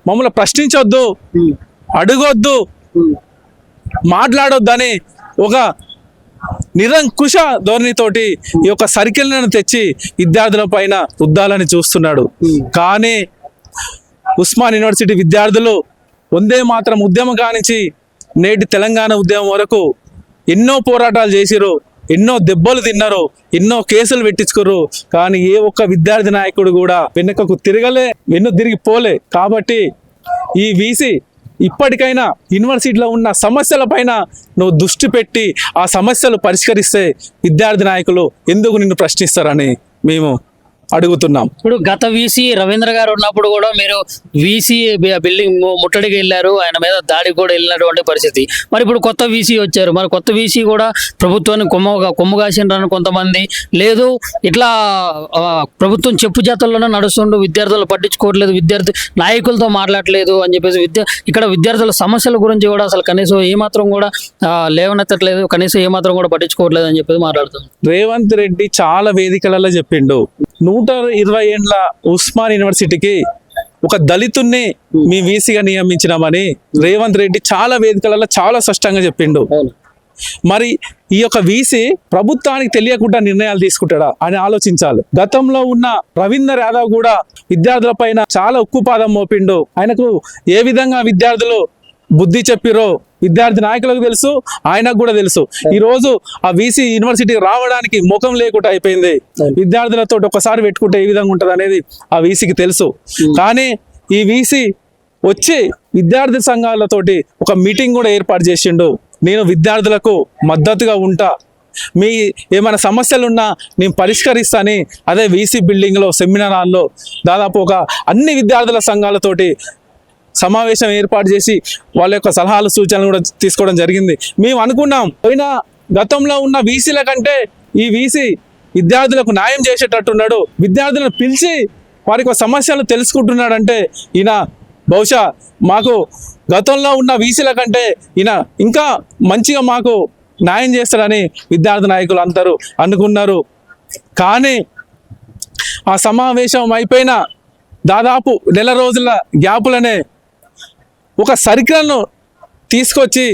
మమ్మల్ని ప్రశ్నించొద్దు, అడగొద్దు, మాట్లాడొద్దని ఒక నిరంకుశ ధోరణితోటి ఈ యొక్క సర్కిల్లను తెచ్చి విద్యార్థుల పైన రుద్దాలని చూస్తున్నాడు. కానీ ఉస్మాన్ యూనివర్సిటీ విద్యార్థులు వందే మాత్రం ఉద్యమం కానించి నేటి తెలంగాణ ఉద్యమం వరకు ఎన్నో పోరాటాలు చేసిరు, ఎన్నో దెబ్బలు తిన్నారు, ఎన్నో కేసులు పెట్టించుకురు. కానీ ఏ ఒక్క విద్యార్థి నాయకుడు కూడా వెనుకకు తిరిగి పోలే. కాబట్టి ఈ వీసీ ఇప్పటికైనా యూనివర్సిటీలో ఉన్న సమస్యల పైన నువ్వు దృష్టి పెట్టి ఆ సమస్యలు పరిష్కరిస్తే విద్యార్థి నాయకులు ఎందుకు నిన్ను ప్రశ్నిస్తారని మేము అడుగుతున్నాం. ఇప్పుడు గత వీసీ రవీంద్ర గారు ఉన్నప్పుడు కూడా మీరు వీసీ బిల్డింగ్ ముట్టడికి వెళ్ళారు, ఆయన మీద దాడికి కూడా వెళ్ళినటువంటి పరిస్థితి. మరి ఇప్పుడు కొత్త వీసీ వచ్చారు, మరి కొత్త వీసీ కూడా ప్రభుత్వాన్ని కొమ్ము కాసిండ్రని కొంతమంది, లేదు ఇట్లా ప్రభుత్వం చెప్పు చేతల్లోనే నడుస్తుండు, విద్యార్థులు పట్టించుకోవట్లేదు, విద్యార్థి నాయకులతో మాట్లాడలేదు అని చెప్పేసి ఇక్కడ విద్యార్థుల సమస్యల గురించి కూడా అసలు కనీసం ఏమాత్రం కూడా లేవనెత్తట్లేదు, కనీసం ఏమాత్రం కూడా పట్టించుకోవట్లేదు అని చెప్పేసి మాట్లాడుతుంది. రేవంత్ రెడ్డి చాలా వేదికలలో చెప్పిండు, 120 ఏండ్ల ఉస్మాన్ యూనివర్సిటీకి ఒక దళితుణ్ణి మీ వీసీగా నియమించినామని రేవంత్ రెడ్డి చాలా వేదికలలో చాలా స్పష్టంగా చెప్పిండు. మరి ఈ యొక్క వీసీ ప్రభుత్వానికి తెలియకుండా నిర్ణయాలు తీసుకుంటాడా అని ఆలోచించాలి. గతంలో ఉన్న రవీందర్ యాదవ్ కూడా విద్యార్థుల పైన చాలా ఉక్కుపాదం మోపిండు. ఆయనకు ఏ విధంగా విద్యార్థులు బుద్ధి చెప్పిరో విద్యార్థి నాయకులకు తెలుసు, ఆయనకు కూడా తెలుసు. ఈ రోజు ఆ వీసీ యూనివర్సిటీ రావడానికి ముఖం లేకుండా అయిపోయింది. విద్యార్థులతో ఒకసారి పెట్టుకుంటే ఏ విధంగా ఉంటుంది అనేది ఆ వీసీకి తెలుసు. కానీ ఈ వీసీ వచ్చి విద్యార్థి సంఘాలతోటి ఒక మీటింగ్ కూడా ఏర్పాటు చేసిండు. నేను విద్యార్థులకు మద్దతుగా ఉంటా, మీ ఏమైనా సమస్యలున్నా నేను పరిష్కరిస్తాని అదే వీసీ బిల్డింగ్లో సెమినార్ హాల్లో దాదాపు అన్ని విద్యార్థుల సంఘాలతోటి సమావేశం ఏర్పాటు చేసి వాళ్ళ యొక్క సలహాలు సూచనలు కూడా తీసుకోవడం జరిగింది. మేము అనుకున్నాం గతంలో ఉన్న వీసీల కంటే ఈ వీసీ విద్యార్థులకు న్యాయం చేసేటట్టున్నాడు, విద్యార్థులను పిలిచి వారికి సమస్యలు తెలుసుకుంటున్నాడంటే ఈయన బహుశా మాకు గతంలో ఉన్న వీసీల కంటే ఈయన ఇంకా మంచిగా మాకు న్యాయం చేస్తాడని విద్యార్థి నాయకులు అందరూ అనుకున్నారు. కానీ ఆ సమావేశం అయిపోయిన దాదాపు నెల రోజుల గ్యాపులనే ఒక సర్కిల్ను తీసుకొచ్చి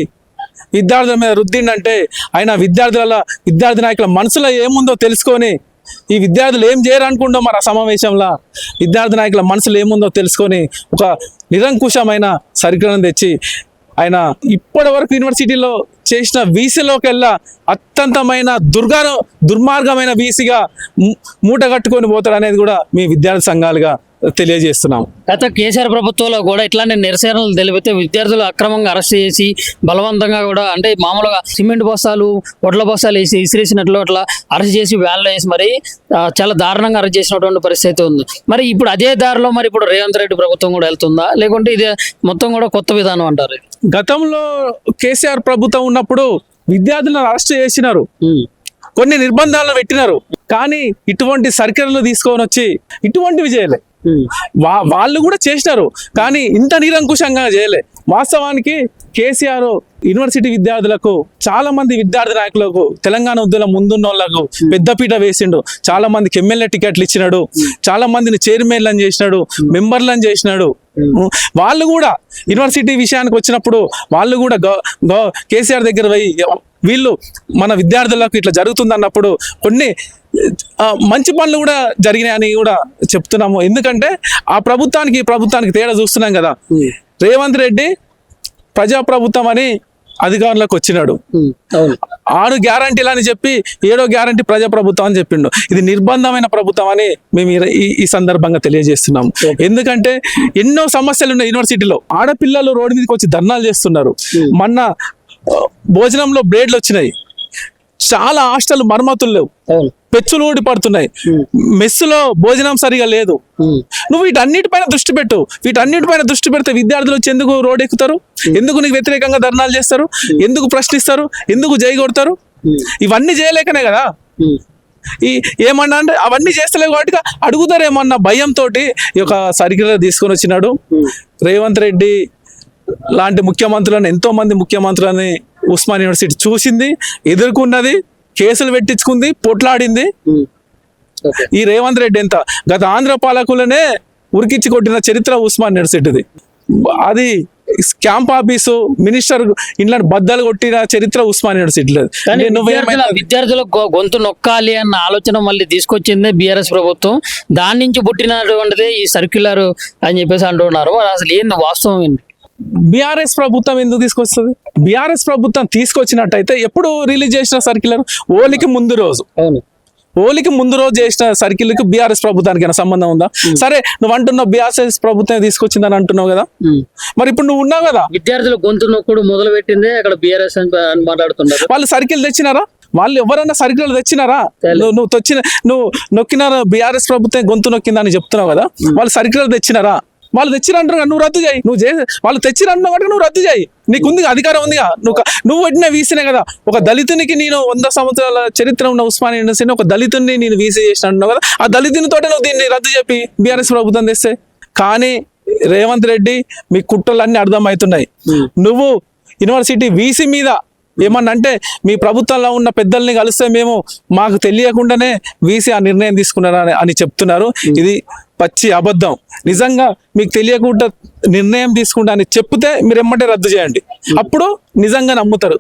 విద్యార్థుల మీద రుద్దిండంటే ఆయన విద్యార్థి నాయకుల మనసులో ఏముందో తెలుసుకొని ఈ విద్యార్థులు ఏం చేయరనుకుంటో మరి ఆ సమావేశంలో విద్యార్థి నాయకుల మనసులో ఏముందో తెలుసుకొని ఒక నిరంకుశమైన సర్కిల్ను తెచ్చి ఆయన ఇప్పటి వరకు యూనివర్సిటీలో చేసిన వీసీలోకెల్లా అత్యంతమైన దుర్మార్గమైన వీసీగా మూట కట్టుకొని పోతాడు అనేది కూడా మీ విద్యార్థి సంఘాలుగా తెలియజేస్తున్నాం. గత కేసీఆర్ ప్రభుత్వంలో కూడా ఇట్లాంటి నిరసనలు తెలిపితే విద్యార్థులు అక్రమంగా అరెస్ట్ చేసి బలవంతంగా కూడా అంటే మామూలుగా సిమెంట్ బస్తాలు వడ్ల బస్తాలు వేసి ఇసిరేసినట్లు అట్లా అరెస్ట్ చేసి వ్యాన్లో వేసి మరి చాలా దారుణంగా అరెస్ట్ చేసినటువంటి పరిస్థితి ఉంది. మరి ఇప్పుడు అదే దారిలో మరి ఇప్పుడు రేవంత్ రెడ్డి ప్రభుత్వం కూడా వెళ్తుందా, లేకుంటే ఇదే మొత్తం కూడా కొత్త విధానం అంటారు? గతంలో కేసీఆర్ ప్రభుత్వం ఉన్నప్పుడు విద్యార్థులను అరెస్ట్ చేసినారు, కొన్ని నిర్బంధాలను పెట్టినారు. కానీ ఇటువంటి సర్కిల్లు తీసుకొని వచ్చి ఇటువంటివి చేయలే. వాళ్ళు కూడా చేసినారు కానీ ఇంత నిరంకుశంగా చేయలే. వాస్తవానికి కేసీఆర్ యూనివర్సిటీ విద్యార్థులకు చాలా మంది విద్యార్థి నాయకులకు తెలంగాణ ఉద్యమం ముందున్న వాళ్ళకు పెద్దపీట వేసిండు. చాలా మందికి ఎమ్మెల్యే టికెట్లు ఇచ్చినాడు, చాలా మందిని చైర్మన్లను చేసినాడు, మెంబర్లను చేసినాడు. వాళ్ళు కూడా యూనివర్సిటీ విషయానికి వచ్చినప్పుడు వాళ్ళు కూడా కేసీఆర్ దగ్గర పోయి వీళ్ళు మన విద్యార్థులకు ఇట్లా జరుగుతుంది అన్నప్పుడు కొన్ని మంచి పనులు కూడా జరిగినాయని కూడా చెప్తున్నాము. ఎందుకంటే ఆ ప్రభుత్వానికి ఈ ప్రభుత్వానికి తేడా చూస్తున్నాం కదా. రేవంత్ రెడ్డి ప్రజాప్రభుత్వం అని అధికారంలోకి వచ్చినాడు, 6 గ్యారంటీలు అని చెప్పి 7వ గ్యారంటీ ప్రజాప్రభుత్వం అని చెప్పిండు. ఇది నిర్బంధమైన ప్రభుత్వం అని మేము ఈ సందర్భంగా తెలియజేస్తున్నాము. ఎందుకంటే ఎన్నో సమస్యలు ఉన్నాయి యూనివర్సిటీలో. ఆడపిల్లలు రోడ్డు మీదకి వచ్చి ధర్నాలు చేస్తున్నారు. మొన్న భోజనంలో బ్లేడ్లు వచ్చినాయి, చాలా హాస్టల్ మరమ్మతులు లేవు, పెచ్చులు ఊడి పడుతున్నాయి, మెస్సులో భోజనం సరిగా లేదు. నువ్వు వీటన్నిటిపైన దృష్టి పెట్టు. వీటన్నిటిపైన దృష్టి పెడితే విద్యార్థులు వచ్చి ఎందుకు రోడ్ ఎక్కుతారు, ఎందుకు నీకు వ్యతిరేకంగా ధర్నాలు చేస్తారు, ఎందుకు ప్రశ్నిస్తారు, ఎందుకు జై కొడతారు? ఇవన్నీ చేయలేకనే కదా. ఏమన్నా అంటే అవన్నీ చేస్తలేవు కాబట్టి అడుగుతారు ఏమన్నా భయంతో ఈ యొక్క సర్కిల్ తీసుకొని వచ్చినాడు. రేవంత్ రెడ్డి లాంటి ముఖ్యమంత్రులను, ఎంతో మంది ముఖ్యమంత్రులని ఉస్మాన్ యూనివర్సిటీ చూసింది, ఎదుర్కొన్నది, కేసులు పెట్టించుకుంది, పొట్లాడింది. ఈ రేవంత్ రెడ్డి ఎంత గత ఆంధ్ర పాలకులనే ఉరికిచ్చి కొట్టిన చరిత్ర ఉస్మాన్ యూనివర్సిటీది. అది క్యాంప్ ఆఫీసు మినిస్టర్ ఇంట్లో బద్దలు కొట్టిన చరిత్ర ఉస్మాన్ యూనివర్సిటీలో. కానీ విద్యార్థులకు గొంతు నొక్కాలి అన్న ఆలోచన మళ్ళీ తీసుకొచ్చిందే బీఆర్ఎస్ ప్రభుత్వం. దాని నుంచి పుట్టినటువంటిదే ఈ సర్క్యులర్ అని చెప్పేసి అంటున్నారు. మరి అసలు ఏంది వాస్తవం ఏంది? బీఆర్ఎస్ ప్రభుత్వం ఎందుకు తీసుకొస్తుంది? బీఆర్ఎస్ ప్రభుత్వం తీసుకొచ్చినట్టయితే ఎప్పుడు రిలీజ్ చేసిన సర్క్యులర్? ఓలికి ముందు రోజు. అవును, ఓలికి ముందు రోజు చేసిన సర్కిల్కి బీఆర్ఎస్ ప్రభుత్వానికి ఏమైనా సంబంధం ఉందా? సరే, నువ్వు అంటున్నావు బీఆర్ఎస్ ప్రభుత్వం తీసుకొచ్చిందని అంటున్నావు కదా, మరి ఇప్పుడు నువ్వు ఉన్నావు కదా. విద్యార్థులు గొంతు నొక్కుడు మొదలు పెట్టిందే అక్కడ బీఆర్ఎస్ అని మాట్లాడుతున్నారు. వాళ్ళు సర్కిల్ తెచ్చినారా? వాళ్ళు ఎవరైనా సర్కిల్ తెచ్చినారా? నువ్వు నొక్కిన బీఆర్ఎస్ ప్రభుత్వం గొంతు నొక్కిందని చెప్తున్నావు కదా, వాళ్ళు సర్కిల్ తెచ్చినారా? వాళ్ళు తెచ్చిరంటారు, నువ్వు రద్దు చేయి. వాళ్ళు తెచ్చిరంటున్నావు కాబట్టి నువ్వు రద్దు చేయి. నీకుంది అధికారం ఉందిగా. నువ్వు పెట్టిన వీసీనే కదా. ఒక దళితునికి నేను 100 సంవత్సరాల చరిత్ర ఉన్న ఉస్మానియా యూనివర్సిటీని ఒక దళితుని నేను వీసీ చేసిన అంటున్నావు కదా, ఆ దళితునితోటే నువ్వు దీన్ని రద్దు చెప్పి బీఆర్ఎస్ ప్రభుత్వం తెస్తే. కానీ రేవంత్ రెడ్డి మీ కుట్రలన్నీ అర్థమవుతున్నాయి. నువ్వు యూనివర్సిటీ వీసీ మీద ఏమన్నా అంటే మీ ప్రభుత్వంలో ఉన్న పెద్దల్ని కలిస్తే మేము మాకు తెలియకుండానే వీసీ ఆ నిర్ణయం తీసుకున్నారా అని చెప్తున్నారు. ఇది పచ్చి అబద్ధం. నిజంగా మీకు తెలియకుండా నిర్ణయం తీసుకుంటా అని చెప్తే మీరు ఎమ్మటే రద్దు చేయండి, అప్పుడు నిజంగా నమ్ముతారు.